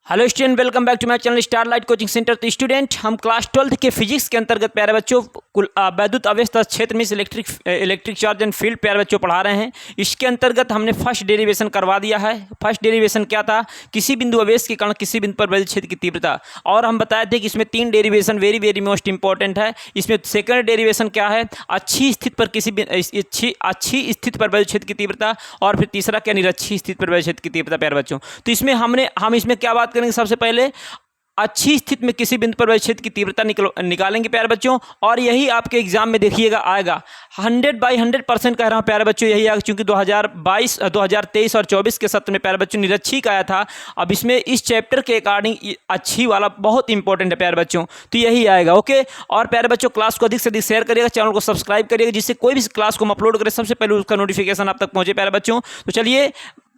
Hello student, welcome back to my channel Starlight coaching centre. तो student, हम class 12 के physics के अंतर्गत प्यारे बच्चों वैद्युत अवस्था क्षेत्र में इलेक्ट्रिक चार्ज एंड फील्ड प्यारे बच्चों पढ़ा रहे हैं। इसके अंतर्गत हमने फर्स्ट डेरिवेशन करवा दिया है। फर्स्ट डेरिवेशन क्या था? किसी बिंदु आवेश के कारण किसी बिंदु पर वैद्युत क्षेत्र की तीव्रता। और हम बताए थे कि इसमें 3 derivation very very most important है। इसमें सेकंड डेरिवेशन क्या है? अच्छी स्थिति पर अच्छी स्थिति पर वैद्युत क्षेत्र की तीव्रता। और फिर तीसरा क्या? निरक्षी स्थिति पर वैद्युत क्षेत्र की तीव्रता प्यारे बच्चों। तो इसमें हम इसमें क्या बात करेंगे? सबसे पहले अच्छी स्थिति में किसी बिंदु पर वैद्युत क्षेत्र की तीव्रता निकालेंगे प्यारे बच्चों। और यही आपके एग्जाम में देखिएगा आएगा। 100/100% कह रहा हूं प्यारे बच्चों, यही आएगा। क्योंकि 2023 और 24 के सत्र में प्यारे बच्चों निरक्षीक आया था। अब इसमें इस चैप्टर के अकॉर्डिंग अच्छी वाला बहुत इंपॉर्टेंट है प्यारे बच्चों, तो यही आएगा। ओके। और प्यारे बच्चों, क्लास को अधिक से अधिक शेयर करिएगा, चैनल को सब्सक्राइब करिएगा, जिससे कोई भी क्लास को हम अपलोड करें सबसे पहले उसका नोटिफिकेशन आप तक पहुंचे प्यारे बच्चों। तो चलिए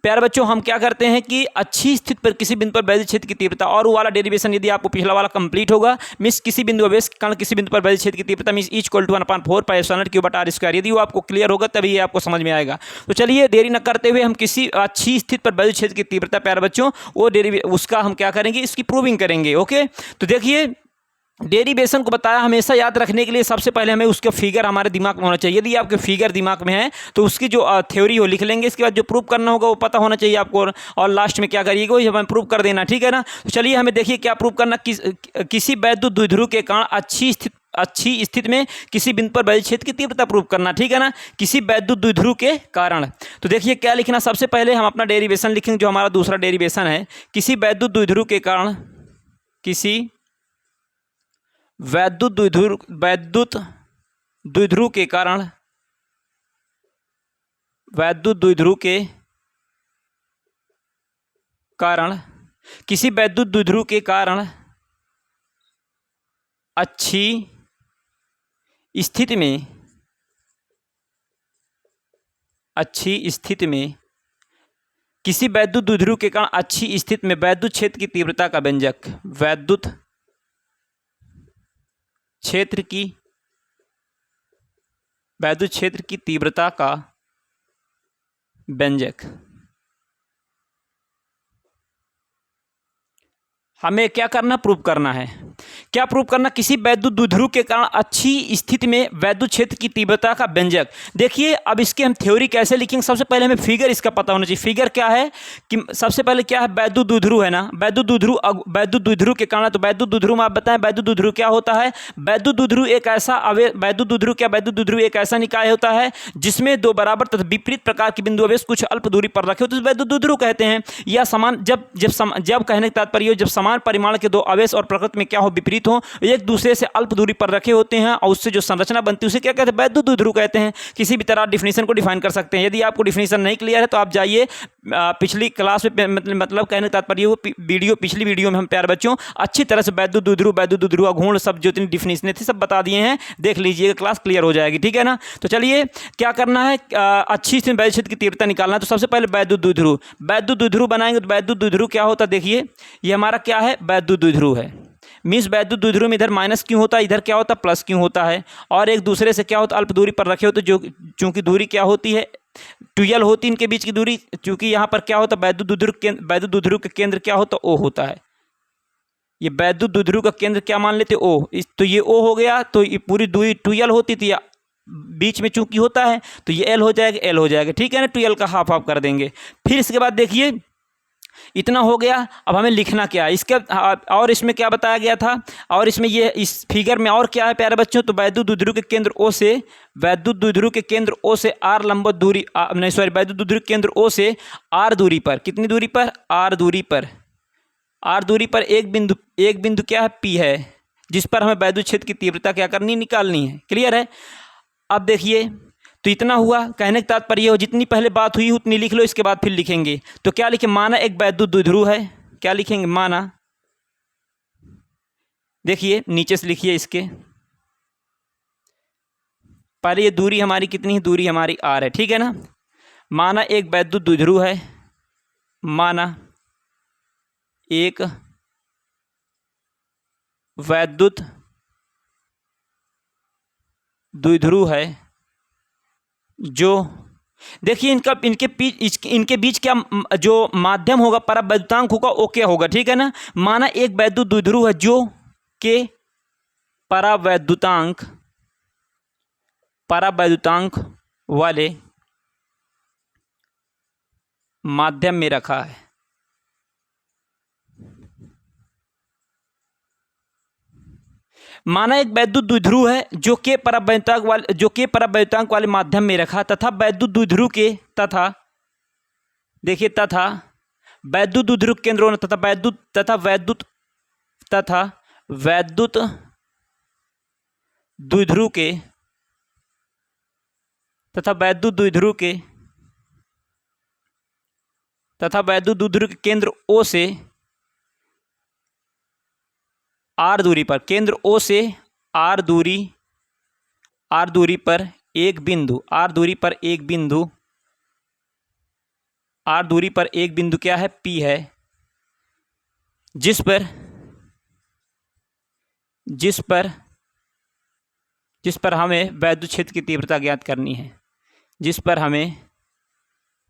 प्यारे बच्चों, हम क्या करते हैं कि अच्छी स्थिति पर किसी बिंदु पर वैद्युत क्षेत्र की तीव्रता, और वो वाला डेरिवेशन यदि आपको पिछला वाला कंप्लीट होगा, मिस किसी बिंदु आवेश के कारण किसी बिंदु पर वैद्युत क्षेत्र की तीव्रता मिस equal to 1/4 pi epsilon naught Q/r²। यदि वो आपको क्लियर होगा तभी ये आपको समझ में आएगा। तो चलिए देरी न करते हुए हम किसी अच्छी स्थिति पर वैद्युत क्षेत्र की तीव्रता प्यारे बच्चों वो उसका हम क्या करेंगे? इसकी प्रूविंग करेंगे। ओके। तो देखिए, डेरिवेशन को बताया हमेशा याद रखने के लिए सबसे पहले हमें उसका फिगर हमारे दिमाग में होना चाहिए। यदि आपके फिगर दिमाग में है तो उसकी जो थ्योरी हो लिख लेंगे। इसके बाद जो प्रूव करना होगा वो पता होना चाहिए आपको, और लास्ट में क्या करिएगा वही हमें प्रूव कर देना। ठीक है ना? तो चलिए हमें देखिए क्या प्रूव करना। किसी वैद्युत द्विध्रुव के कारण अच्छी स्थिति में किसी बिंदु पर वैद्युत क्षेत्र की तीव्रता प्रूव करना। ठीक है ना? किसी वैद्युत द्विध्रुव के कारण। तो देखिए क्या लिखना। सबसे पहले हम अपना डेरिवेशन लिखेंगे, जो हमारा दूसरा डेरिवेशन है। किसी वैद्युत द्विध्रुव के कारण वैद्युत द्विध्रुव के कारण किसी वैद्युत द्विध्रुव के कारण अच्छी स्थिति में किसी वैद्युत द्विध्रुव के कारण अच्छी स्थिति में वैद्युत क्षेत्र की तीव्रता का व्यंजक, वैद्युत क्षेत्र की तीव्रता का व्यंजक। हमें क्या करना? प्रूव करना है। क्या प्रूव करना? किसी वैद्युत द्विध्रुव के कारण अच्छी स्थिति में वैद्युत क्षेत्र की तीव्रता का व्यंजक। देखिए अब इसकी हम थ्योरी कैसे लिखेंगे? सबसे पहले हमें फिगर इसका पता होना चाहिए। फिगर क्या है कि सबसे पहले क्या है? वैद्युत द्विध्रुव है ना। वैद्युत द्विध्रुव के कारण, तो वैद्युत द्विध्रुव में आप बताएं वैद्युत द्विध्रुव क्या होता है? वैद्युत द्विध्रुव एक ऐसा निकाय होता है जिसमें दो बराबर तथा विपरीत प्रकार के बिंदु आवेश कुछ अल्प दूरी पर रखे होते हैं, तो वैद्युत द्विध्रुव कहते हैं। या समान, जब कहने का तात्पर्य जब समान परिमाण के दो आवेश और प्रकृति में क्या हो? विपरीत हो, एक दूसरे से अल्प दूरी पर रखे होते हैं, और उससे जो संरचना बनती है उसे क्या कहते हैं? वैद्युत द्विध्रुव कहते हैं। किसी भी तरह डिफिनीशन को डिफाइन कर सकते हैं। यदि आपको डिफिनीशन नहीं क्लियर है तो आप जाइए पिछली क्लास में, मतलब कहने का तात्पर्य वो पिछली वीडियो में हम प्यारे बच्चों अच्छी तरह से वैद्युत द्विध्रुव अघूर्ण सब जो इतनी डिफिनीशन थी सब बता दिए हैं। देख लीजिएगा, क्लास क्लियर हो जाएगी। ठीक है ना? तो चलिए क्या करना है? अच्छी स्थिति वैद्युत क्षेत्र की तीव्रता निकालना है। तो सबसे पहले वैद्युत द्विध्रुव बनाएंगे। तो वैद्युत द्विध्रुव क्या होता है? देखिए ये हमारा क्या है? वैद्युत द्विध्रुव है। मीन्स वैद्युत द्विध्रुव में इधर माइनस क्यों होता है, इधर क्या होता है? प्लस क्यों होता है। और एक दूसरे से क्या होता है? अल्प दूरी पर रखे होते, जो चूंकि दूरी क्या होती है? 2l होती है इनके बीच की दूरी। चूंकि यहाँ पर क्या होता है? वैद्युत द्विध्रुव का केंद्र क्या होता है? O होता है। ये वैद्युत द्विध्रुव का केंद्र क्या मान लेते? O। तो ये O हो गया, तो ये पूरी दूरी 2l होती थी, बीच में चूंकि होता है तो ये l हो जाएगा। ठीक है ना? 2l का हाफ कर देंगे। फिर इसके बाद देखिए इतना हो गया। अब हमें लिखना क्या है इसके? और इसमें क्या बताया गया था? और इसमें ये इस फिगर में और क्या है प्यारे बच्चों? तो वैद्युत द्विध्रुव के केंद्र O से r लंबवत दूरी, वैद्युत द्विध्रुव के केंद्र O से r दूरी पर, कितनी दूरी पर? r दूरी पर एक बिंदु क्या है? P है, जिस पर हमें वैद्युत क्षेत्र की तीव्रता क्या करनी? निकालनी है। क्लियर है? अब देखिए तो इतना हुआ। कहने का तात्पर्य हो जितनी पहले बात हुई उतनी लिख लो, इसके बाद फिर लिखेंगे। तो क्या लिखें? माना एक वैद्युत द्विध्रुव है। क्या लिखेंगे? माना, देखिए नीचे से लिखिए इसके पहले ये दूरी हमारी कितनी है? दूरी हमारी r है। ठीक है ना? माना एक वैद्युत द्विध्रुव है। माना एक वैद्युत द्विध्रुव है जो देखिए इनके बीच क्या जो माध्यम होगा परावैद्युतांक होगा वो क्या होगा, ठीक है ना। माना एक वैद्युत द्विध्रुव है जो के परावैद्युतांक वाले माध्यम में रखा है। माना एक वैद्युत द्विध्रुव है जो के परावैद्युतांक वाले माध्यम में रखा तथा वैद्युत द्विध्रुव के तथा वैद्युत द्विध्रुव केंद्रों तथा वैद्युत द्विध्रुव के केंद्र O से R दूरी पर एक बिंदु क्या है, P है, जिस पर हमें वैद्युत क्षेत्र की तीव्रता ज्ञात करनी है,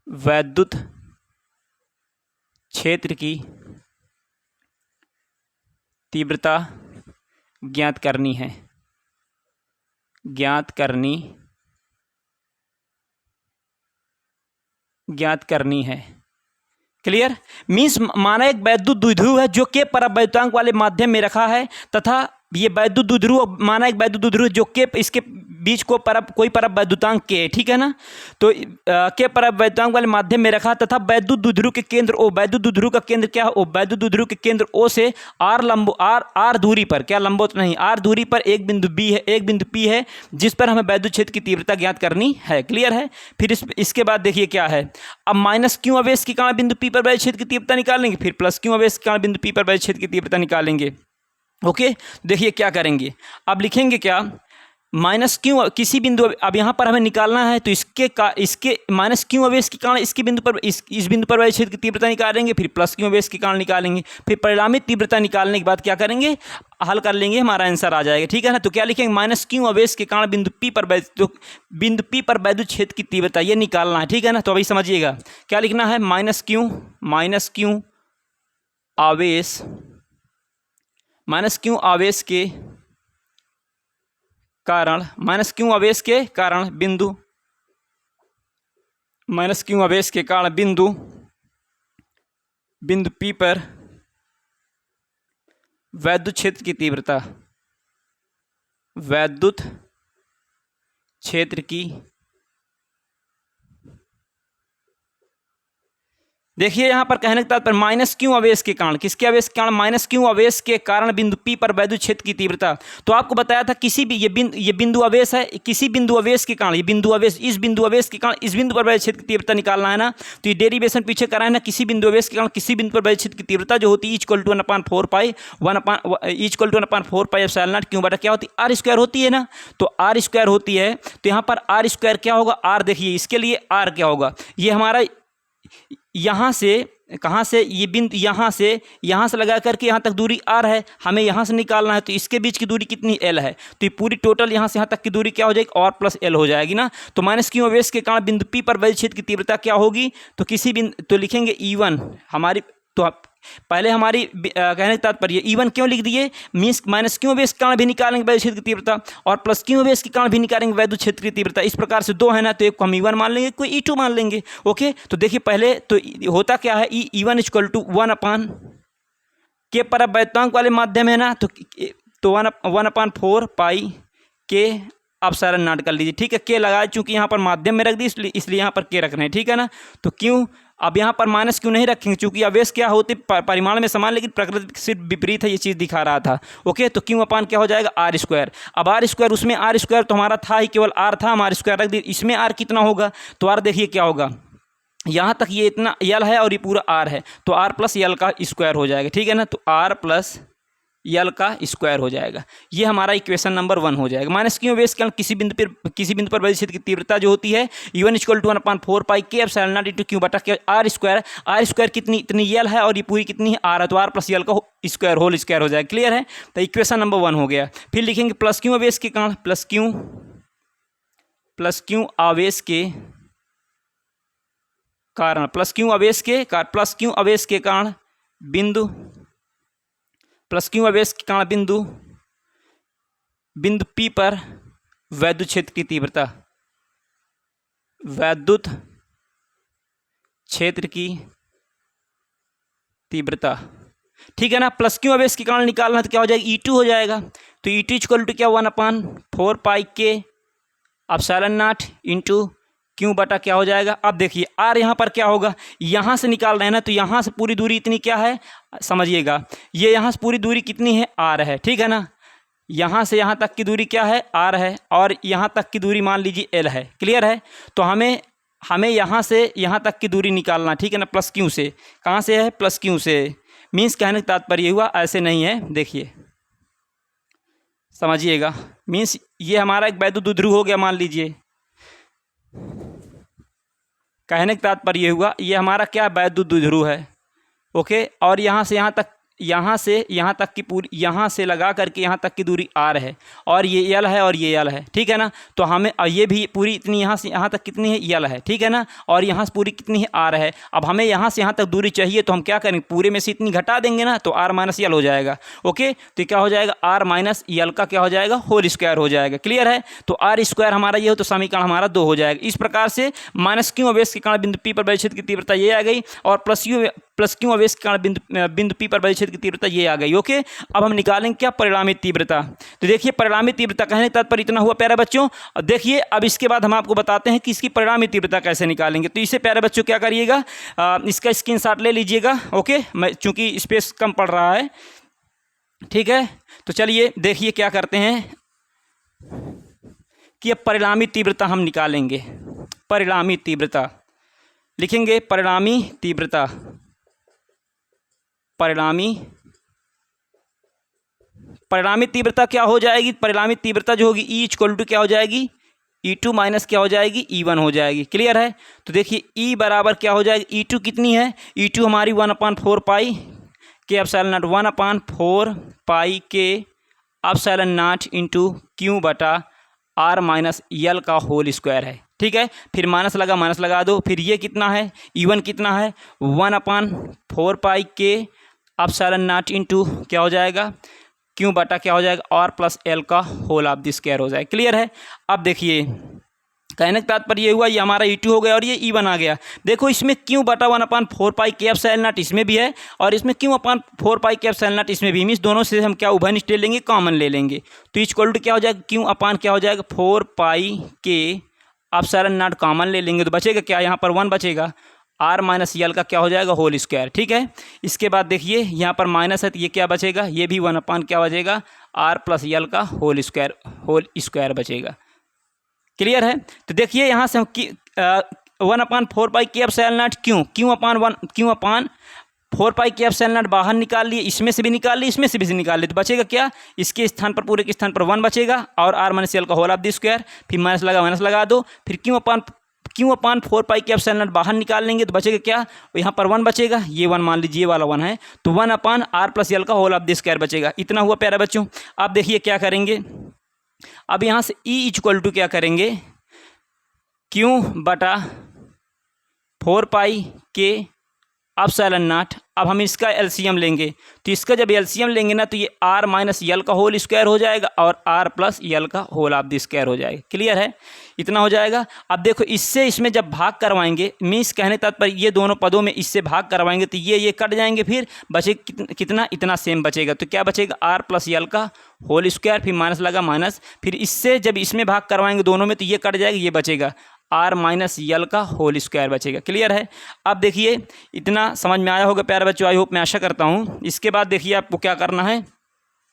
वैद्युत क्षेत्र की तीव्रता ज्ञात करनी है। क्लियर। मीन्स माना एक वैद्युत द्विध्रुव है जो के परावैद्युतांक वाले माध्यम में रखा है तथा ये वैद्युत द्विध्रुव, माना एक वैद्युत द्विध्रुव जो के इसके बीच को कोई परावैद्युतांक के, ठीक है ना। तो के परावैद्युतांक वाले माध्यम में रखा तथा वैद्युत द्विध्रुव के केंद्र O, वैद्युत द्विध्रुव का केंद्र क्या है, वैद्युत द्विध्रुव के केंद्र O से R दूरी पर, क्या लंबवत नहीं, R दूरी पर एक बिंदु P है जिस पर हमें वैद्युत क्षेत्र की तीव्रता ज्ञात करनी है। क्लियर है। फिर इसके बाद देखिए क्या है, अब माइनस क्यू आवेश के कारण बिंदु P पर वैद्युत क्षेत्र की तीव्रता निकालेंगे, फिर प्लस क्यू आवेश के कारण बिंदु P पर वैद्युत क्षेत्र की तीव्रता निकालेंगे। ओके, देखिए क्या करेंगे, अब लिखेंगे क्या, माइनस क्यू किसी बिंदु, अब यहाँ पर हमें निकालना है तो इसके माइनस क्यू आवेश के कारण इसके बिंदु पर इस बिंदु पर वैद्युत क्षेत्र की तीव्रता निकालेंगे, फिर प्लस क्यू आवेश के कारण निकालेंगे, फिर परिणामी तीव्रता निकालने के बाद क्या करेंगे, हल कर लेंगे, हमारा आंसर आ जाएगा। ठीक है ना। तो क्या लिखेंगे, माइनस क्यू आवेश के कारण बिंदु P पर वैद्युत क्षेत्र की तीव्रता ये निकालना है। ठीक है ना। तो अभी समझिएगा क्या लिखना है, माइनस क्यू आवेश के कारण बिंदु P पर वैद्युत क्षेत्र की देखिए यहाँ पर कहने के तात्पर्य माइनस क्यू आवेश के कारण, किसके आवेश के कारण, माइनस क्यू आवेश के कारण बिंदु P पर वैद्युत क्षेत्र की तीव्रता। तो आपको बताया था किसी भी ये बिंदु आवेश है, किसी बिंदु आवेश के कारण, ये बिंदु आवेश इस बिंदु आवेश के कारण इस बिंदु पर वैद्युत क्षेत्र की तीव्रता निकालना है ना। तो ये डेरिवेशन पीछे कराए ना, किसी बिंदु आवेश के कारण किसी बिंदु पर वैद्युत क्षेत्र की तीव्रता जो होती है equal to 1/4 pi epsilon naught Q बटा क्या होती है, R स्क्वायर होती है ना। तो R स्क्वायर होती है, तो यहाँ पर R स्क्वायर क्या होगा, R देखिए इसके लिए R क्या होगा, ये हमारा यहाँ से कहाँ से, ये बिंदु यहाँ से लगा करके यहाँ तक दूरी R है, हमें यहाँ से निकालना है। तो इसके बीच की दूरी कितनी L है, तो ये पूरी टोटल यहाँ से यहाँ तक की दूरी क्या हो जाएगी, और प्लस L हो जाएगी ना। तो माइनस क्यू आवेश के कारण बिंदु P पर वैद्युत क्षेत्र की तीव्रता क्या होगी, तो किसी बिंदु, तो लिखेंगे E1 हमारी, तो पहले हमारी कहने का तात्पर्य E1 क्यों लिख दिए, मीन्स माइनस क्यू आवेश के कारण भी निकालेंगे वैद्युत क्षेत्र की तीव्रता और प्लस क्यू आवेश के कारण भी निकालेंगे वैद्युत क्षेत्र की तीव्रता। इस प्रकार से दो है ना, तो एक को हम E1 मान लेंगे, कोई E2 मान लेंगे। ओके, तो देखिए पहले तो होता क्या है, E1 इक्वल टू 1 के परावैद्युतांक वाले माध्यम है ना, तो 1/4 पाई के एप्सिलॉन नॉट कर लीजिए। ठीक है, के लगाए चूंकि यहाँ पर माध्यम में रख दी इसलिए यहाँ पर के रख रहे हैं। ठीक है ना। तो क्यों, अब यहाँ पर माइनस क्यों नहीं रखेंगे, चूंकि आवेश क्या होते परिमाण में समान लेकिन प्रकृति सिर्फ विपरीत है, ये चीज़ दिखा रहा था। ओके, तो क्यों अपान क्या हो जाएगा, R स्क्वायर। अब R स्क्वायर, उसमें R स्क्वायर तो हमारा था ही, केवल R था, हम R स्क्वायर रख दिए, इसमें R कितना होगा, तो R देखिए क्या होगा, यहाँ तक ये इतना L है और ये पूरा R है, तो R प्लस L का स्क्वायर हो जाएगा। ठीक है ना। तो R प्लस L का स्क्वायर हो जाएगा, ये हमारा इक्वेशन नंबर 1 हो जाएगा। माइनस क्यू आवेश के कारण किसी बिंदु पर वैद्युत क्षेत्र की तीव्रता जो होती है E1 इक्वल टू 1/4 पाई के एप्सिलॉन नॉट इनटू क्यू बटा के R स्क्वायर कितनी, इतनी L है और ये पूरी कितनी है, R है, तो R प्लस L का स्क्वायर होल स्क्वायर हो जाएगा। क्लियर है। तो इक्वेशन नंबर 1 हो गया। फिर लिखेंगे प्लस क्यू आवेश के कारण, प्लस क्यू आवेश के कारण प्लस क्यू आवेश के कारण बिंदु बिंदु P पर वैद्युत क्षेत्र की तीव्रता, वैद्युत क्षेत्र की तीव्रता, ठीक है ना। प्लस क्यू आवेश के कारण निकालना तो क्या हो जाएगा, E2 हो जाएगा। तो E2 इक्वल टू क्या 1/4 पाई के एप्सिलॉन नॉट इंटू क्यू बटा क्या हो जाएगा। अब देखिए आर यहाँ पर क्या होगा, यहाँ से निकाल रहे हैं ना, तो यहाँ से पूरी दूरी इतनी क्या है समझिएगा, ये यहाँ से पूरी दूरी कितनी है आर है, ठीक है ना। यहाँ से यहाँ तक की दूरी क्या है आर है, और यहाँ तक की दूरी मान लीजिए एल है। क्लियर है। तो हमें यहाँ से यहाँ तक की दूरी निकालना, ठीक है ना, प्लस क्यू से। कहाँ से है, प्लस क्यू से। मीन्स कहने का तात्पर्य हुआ ऐसे नहीं है, देखिए समझिएगा। मीन्स ये हमारा एक वैद्युत द्विध्रुव हो गया, मान लीजिए। कहने का तात्पर्य हुआ ये हमारा क्या वैद्युत द्विध्रुव है, ओके। और यहाँ से यहाँ तक की पूरी, यहाँ से लगा करके यहाँ तक की दूरी आर है, और ये यल है और ये यल है, ठीक है ना। तो हमें ये भी पूरी इतनी यहाँ से यहाँ तक कितनी है यल है, ठीक है ना, और यहाँ से पूरी कितनी है आर है। अब हमें यहाँ से यहाँ तक दूरी चाहिए, तो हम क्या करेंगे, पूरे में से इतनी घटा देंगे ना, तो आर माइनस यल हो जाएगा, ओके। तो क्या हो जाएगा, आर माइनस यल का क्या हो जाएगा, होल स्क्वायर हो जाएगा। क्लियर है। तो आर स्क्वायर हमारा ये हो, तो समीकरण हमारा 2 हो जाएगा। इस प्रकार से माइनस क्यू आवेश के कारण बिंदु P पर वैद्युत क्षेत्र की तीव्रता ये आ गई, और प्लस क्यू आवेश के कारण बिंदु P पर वैद्युत क्षेत्र की तीव्रता ये आ गई, ओके। अब हम निकालेंगे क्या, परिणामी तीव्रता। तो देखिए परिणामी तीव्रता कहने का तात्पर्य इतना हुआ प्यारे बच्चों। अब देखिए अब इसके बाद हम आपको बताते हैं कि इसकी परिणामी तीव्रता कैसे निकालेंगे। तो इससे प्यारे बच्चों क्या करिएगा, इसका स्क्रीनशॉट ले लीजिएगा, ओके। मैं चूंकि स्पेस कम पड़ रहा है, ठीक है। तो चलिए देखिए क्या करते हैं कि अब परिणामी तीव्रता हम निकालेंगे। परिणामी तीव्रता लिखेंगे, परिणामी तीव्रता, परिणामी तीव्रता क्या हो जाएगी, परिणामी तीव्रता जो होगी E इक्वल टू क्या हो जाएगी, E2 माइनस क्या हो जाएगी, E1 हो जाएगी। क्लियर है। तो देखिए E बराबर क्या हो जाएगी, E2 कितनी है, E2 हमारी 1/4 पाई के एप्सिलॉन नॉट, 1/4 पाई के एप्सिलॉन नॉट इंटू क्यू बटा आर माइनस यल का होल स्क्वायर है, ठीक है। फिर माइनस लगा दो, फिर ये कितना है, E1 कितना है, 1/4 पाई के एप्सिलॉन नॉट इंटू क्या हो जाएगा, क्यू बटा क्या हो जाएगा, आर प्लस एल का होल ऑफ द स्क्वायर हो जाएगा। क्लियर है। अब देखिए कहने का तात्पर्य ये हुआ, ये हमारा E2 हो गया और ये E1 आ गया। देखो इसमें क्यू बटा 1/4 पाई के एप्सिलॉन नॉट इसमें भी है, और इसमें क्यू/4 पाई के एप्सिलॉन नॉट इसमें भी। मीन्स दोनों से हम क्या उभयनिष्ठ ले लेंगे, कॉमन ले लेंगे। तो इक्वल टू क्या हो जाएगा, क्यू/ क्या हो जाएगा, 4 पाई के एप्सिलॉन नॉट कॉमन ले लेंगे, तो बचेगा क्या, यहाँ पर 1 बचेगा, आर माइनस यल का क्या हो जाएगा, होल स्क्वायर, ठीक है। इसके बाद देखिए यहाँ पर माइनस है, तो ये क्या बचेगा, ये भी 1/ क्या बचेगा, आर प्लस यल का होल स्क्वायर बचेगा। क्लियर है। तो देखिए यहाँ से हम 1/4 पाई के एप्सिलॉन नॉट क्यू/4 पाई के एप्सिलॉन नॉट बाहर निकाल लिए, इसमें से भी निकाल लिए, इसमें से भी निकाल लिए, तो बचेगा क्या, इसके स्थान पर, पूरे के स्थान पर 1 बचेगा, और आर माइनस यल का होल ऑफ द स्क्वायर, फिर माइनस लगा दो, फिर क्यू/4 पाई के एप्सिलॉन नॉट बाहर निकाल लेंगे, तो बचेगा क्या, यहाँ पर 1 बचेगा, ये 1 मान लीजिए, ये वाला 1 है, तो 1/r प्लस यल का होल ऑफ द स्क्वायर बचेगा। इतना हुआ प्यारा बच्चों। अब देखिए क्या करेंगे, अब यहाँ से E इक्वल टू क्या करेंगे, क्यू/4 पाई के एप्सिलॉन नॉट। अब हम इसका एलसीएम लेंगे, तो इसका जब एलसीएम लेंगे ना, तो ये आर माइनस यल का होल स्क्वायर हो जाएगा, और आर प्लस यल का होल ऑफ द स्क्वायर हो जाएगा। क्लियर है। इतना हो जाएगा। अब देखो इससे इसमें जब भाग करवाएंगे, मीन्स कहने तात्पर्य ये दोनों पदों में इससे भाग करवाएंगे, तो ये कट जाएंगे, फिर बचे कितना, इतना सेम बचेगा। तो क्या बचेगा, आर प्लस यल का होल स्क्वायर, फिर माइनस, फिर इससे जब इसमें भाग करवाएंगे दोनों में, तो ये कट जाएगा, ये बचेगा, आर माइनस यल का होल स्क्वायर बचेगा। क्लियर है। अब देखिए इतना समझ में आया होगा प्यारे बच्चों, आई होप, मैं आशा करता हूँ। इसके बाद देखिए आपको क्या करना है,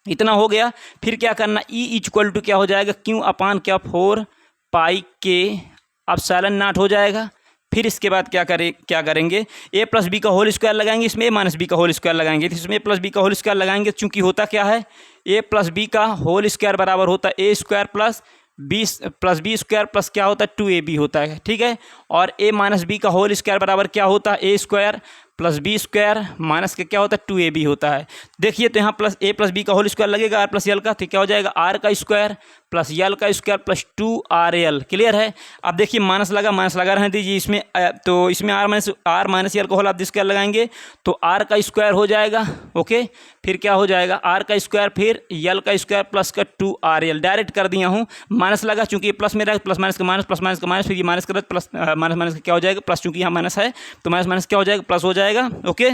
इतना हो गया, फिर क्या करना, E इक्वल टू क्या हो जाएगा, क्यू/4 पाई के एप्सिलॉन नॉट हो जाएगा। फिर इसके बाद क्या करेंगे, a प्लस बी का होल स्क्वायर लगाएंगे, इसमें a माइनस बी का होल स्क्वायर लगाएंगे, तो इसमें a प्लस बी का होल स्क्वायर लगाएंगे, चूंकि होता क्या है, a प्लस बी का होल स्क्वायर बराबर होता है a square plus b square plus क्या होता है, 2ab होता है, ठीक है। और a माइनस बी का होल स्क्वायर बराबर क्या होता है, a square plus b square minus के क्या होता है, 2ab होता है। देखिए तो यहाँ प्लस a प्लस बी का होल स्क्वायर लगेगा, आर प्लस यल का, तो क्या हो जाएगा, आर का स्क्वायर प्लस यल का स्क्वायर प्लस 2RL। क्लियर है। अब देखिए माइनस लगा रहने दीजिए इसमें, तो इसमें आर माइनस यल का होल आप स्क्वायर लगाएंगे तो आर का स्क्वायर हो जाएगा। ओके, फिर क्या हो जाएगा, आर का स्क्वायर फिर यल का स्क्वायर प्लस का 2RL। डायरेक्ट कर दिया हूँ, माइनस लगा चूंकि प्लस में रहा, प्लस माइनस का माइनस, प्लस माइनस का माइनस, फिर ये माइनस कर प्लस, माइनस माइनस का क्या हो जाएगा प्लस, चूंकि यहाँ माइनस है तो माइनस माइनस क्या हो जाएगा प्लस हो जाएगा। ओके,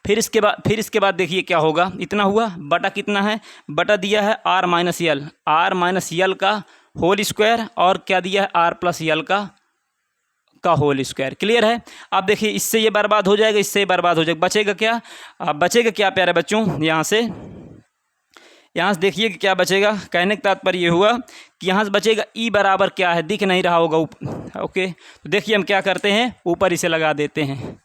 फिर इसके बाद देखिए क्या होगा, इतना हुआ बटा कितना है, बटा दिया है आर माइनस यल का होल स्क्वायर और क्या दिया है आर प्लस यल का होल स्क्वायर। क्लियर है। अब देखिए इससे ये बर्बाद हो जाएगा, इससे बर्बाद हो जाएगा, बचेगा क्या, बचेगा क्या प्यारे बच्चों, यहाँ से देखिए क्या बचेगा। कहने का तात्पर्य ये हुआ कि यहाँ से बचेगा ई बराबर क्या है, दिख नहीं रहा होगा। ओके, तो देखिए हम क्या करते हैं, ऊपर इसे लगा देते हैं,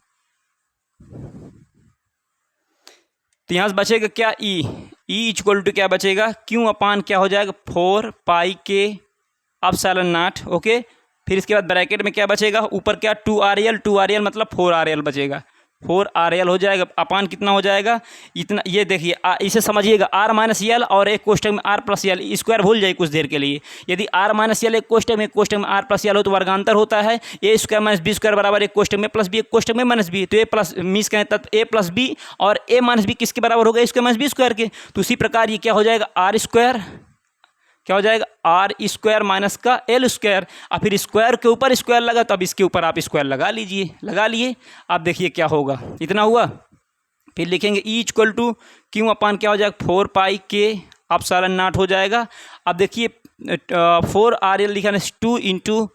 तो यहाँ से बचेगा क्या ई इक्वल टू क्या बचेगा, क्यू अपान क्या हो जाएगा 4 पाई के एप्सिलॉन नॉट। ओके, फिर इसके बाद ब्रैकेट में क्या बचेगा, ऊपर क्या 2RL मतलब 4RL बचेगा, 4RL हो जाएगा, अपान कितना हो जाएगा इतना। ये देखिए इसे समझिएगा, आर माइनस यल और एक कोष्टक में आर प्लस यल, स्क्वायर भूल जाइए कुछ देर के लिए। यदि आर माइनस यल एक कोष्टक में आर प्लस यल हो तो वर्गांतर होता है, ए स्क्वायर माइनस बी स्क्वायर बराबर एक कोष्टक में प्लस बी एक कोष्टक में माइनस बी, तो ए प्लस मीस कहें तब ए प्लस बी और ए माइनस बी किसके बराबर होगा, ए स्क्वायर माइनस बी स्क्वायर के। तो उसी प्रकार ये क्या हो जाएगा, आर स्क्वायर क्या हो जाएगा, आर स्क्वायर माइनस का एल स्क्वायर, और फिर स्क्वायर के ऊपर स्क्वायर लगा तो अब इसके ऊपर आप स्क्वायर लगा लीजिए, लगा लिए। अब देखिए क्या होगा, इतना हुआ, फिर लिखेंगे ई इक्वल टू क्यू अपान क्या हो जाएगा 4 पाई के एप्सिलॉन नॉट हो जाएगा। अब देखिए 4RL लिखा 2 इंटू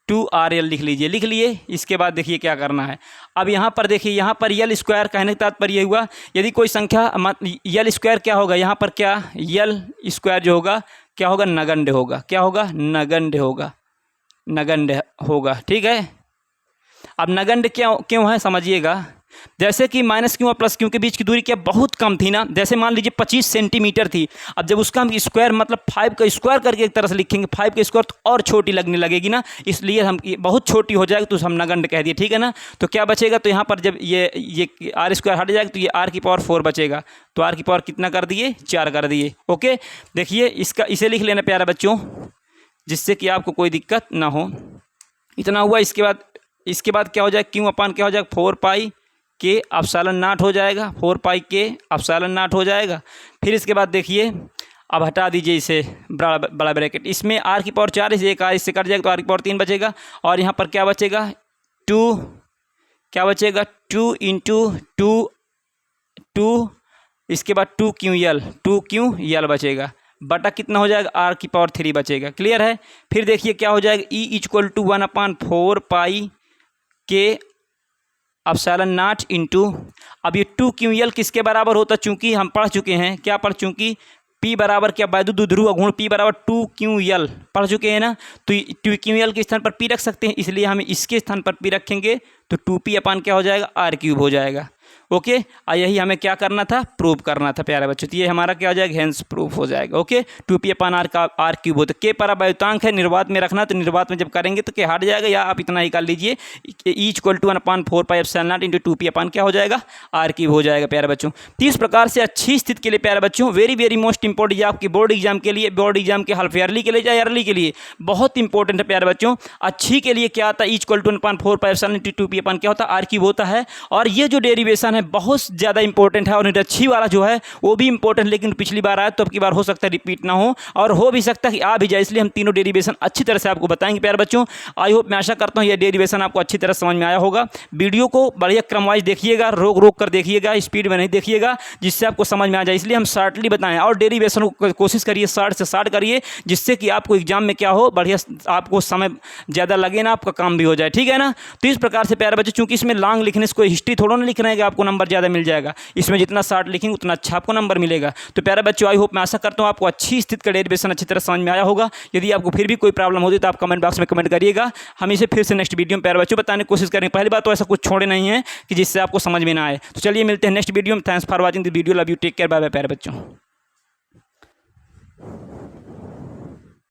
2RL लिख लीजिए, लिख लिए। इसके बाद देखिए क्या करना है, अब यहाँ पर देखिए, यहाँ पर यल स्क्वायर, कहने का तात्पर्य हुआ यदि कोई संख्या यल स्क्वायर क्या होगा, यहाँ पर क्या यल स्क्वायर जो होगा क्या होगा, नगण्य होगा, क्या होगा, नगण्य होगा। ठीक है। अब नगण्य क्यों है समझिएगा, जैसे कि माइनस क्यू और प्लस क्यू के बीच की दूरी क्या बहुत कम थी ना, जैसे मान लीजिए 25 सेंटीमीटर थी, अब जब उसका हम स्क्वायर मतलब 5 का स्क्वायर करके एक तरह से लिखेंगे, 5 का स्क्वायर तो और छोटी लगने लगेगी ना, इसलिए हम बहुत छोटी हो जाएगी तो हम नगण्य कह दिए। ठीक है ना। तो क्या बचेगा, तो यहाँ पर जब ये आर स्क्वायर हट जाएगा तो ये आर की पावर 4 बचेगा, तो आर की पावर कितना कर दिए, 4 कर दिए। ओके, देखिए इसे लिख लेना प्यारा बच्चों, जिससे कि आपको कोई दिक्कत ना हो। इतना हुआ। इसके बाद क्या हो जाएगा, क्यू अपान क्या हो जाएगा 4 पाई के एप्सिलॉन नॉट हो जाएगा, 4 पाई के एप्सिलॉन नॉट हो जाएगा। फिर इसके बाद देखिए, अब हटा दीजिए इसे बड़ा ब्रैकेट, इसमें आर की पावर 4 इसे एक आर इससे कट जाएगा तो आर की पावर 3 बचेगा, और यहाँ पर क्या बचेगा 2 इंटू 2 इसके बाद 2 क्यू यल बचेगा, बटा कितना हो जाएगा, आर की पावर 3 बचेगा। क्लियर है। फिर देखिए क्या हो जाएगा, ई इक्वल टू 1/4 पाई के एप्सिलॉन नॉट इंटू, अब ये 2 क्यू यल किसके बराबर होता है, चूंकि हम पढ़ चुके हैं, क्या पढ़ चूंकि P बराबर क्या वैद्युत ध्रुव गुण P बराबर 2 क्यू यल पढ़ चुके हैं ना, तो 2 क्यू यल के स्थान पर P रख सकते हैं, इसलिए हम इसके स्थान पर P रखेंगे तो 2P अपान क्या हो जाएगा, R³ हो जाएगा। ओके, यही हमें क्या करना था, प्रूव करना था प्यारे बच्चों, तो ये हमारा क्या हो जाएगा, हेंस प्रूफ हो जाएगा। ओके, 2P अपान R का R³ होता है, के परावैद्युतांक है, निर्वात में रखना, तो निर्वात में जब करेंगे तो क्या हट जाएगा, या आप इतना ही कर लीजिए, E equal to 1/4 pi epsilon naught into 2P upon क्या हो जाएगा, R³ हो जाएगा प्यारे बच्चों। तो इस प्रकार से अच्छी स्थिति के लिए प्यारे बच्चों, वेरी मोस्ट इंपॉर्टेंट, आपकी बोर्ड एग्जाम के लिए, बोर्ड एग्जाम के हाफ ईयरली के लिए या ईयरली के लिए बहुत इंपॉर्टेंट है प्यारे बच्चों। अच्छी के लिए क्या आता है, E equal to 1/4 pi epsilon into 2P upon क्या होता है, R³ होता है। और ये जो डेरिवेशन है बहुत ज़्यादा इंपॉर्टेंट है, और निरक्षी वाला जो है वो भी इंपॉर्टेंट, लेकिन पिछली बार आया तो अब की बार हो सकता है रिपीट ना हो, और हो भी सकता है कि आ भी जाए, इसलिए हम तीनों डेरिवेशन अच्छी तरह से आपको बताएंगे प्यारे बच्चों। आई होप, मैं आशा करता हूँ ये डेरिवेशन आपको अच्छी तरह समझ में आया होगा। वीडियो को बढ़िया क्रम वाइज देखिएगा, रोक कर देखिएगा, स्पीड में नहीं देखिएगा, जिससे आपको समझ में आ जाए, इसलिए हम शॉर्टली बताएं, और डेरिवेशन को कोशिश करिए शॉर्ट से शॉर्ट करिए, जिससे कि आपको एग्जाम में क्या हो, बढ़िया आपको समय ज़्यादा लगे ना, आपका काम भी हो जाए। ठीक है ना। तो इस प्रकार से प्यारे बच्चों, चूंकि इसमें लॉन्ग लिखने से कोई हिस्ट्री थोड़ा ना लिख रहे हैं कि आपको नंबर ज़्यादा मिल जाएगा, इसमें जितना शॉर्ट लिखेंगे उतना अच्छा आपको नंबर मिलेगा। तो प्यारे बच्चों, आई होप, मैं आशा करता हूँ आपको अच्छी स्थिति का डेरिवेशन अच्छी तरह समझ में आया होगा। यदि आपको फिर भी कोई प्रॉब्लम होती तो आप कमेंट बॉक्स में कमेंट करिएगा, हम इसे फिर से नेक्स्ट वीडियो में प्यारे बच्चों बताने की कोशिश करेंगे। पहली बात तो ऐसा कुछ छोड़े नहीं है कि जिससे आपको समझ में ना आए। तो चलिए मिलते हैं नेक्स्ट वीडियो में। Thanks for watching the video, love you, take care, bye bye प्यारे बच्चों।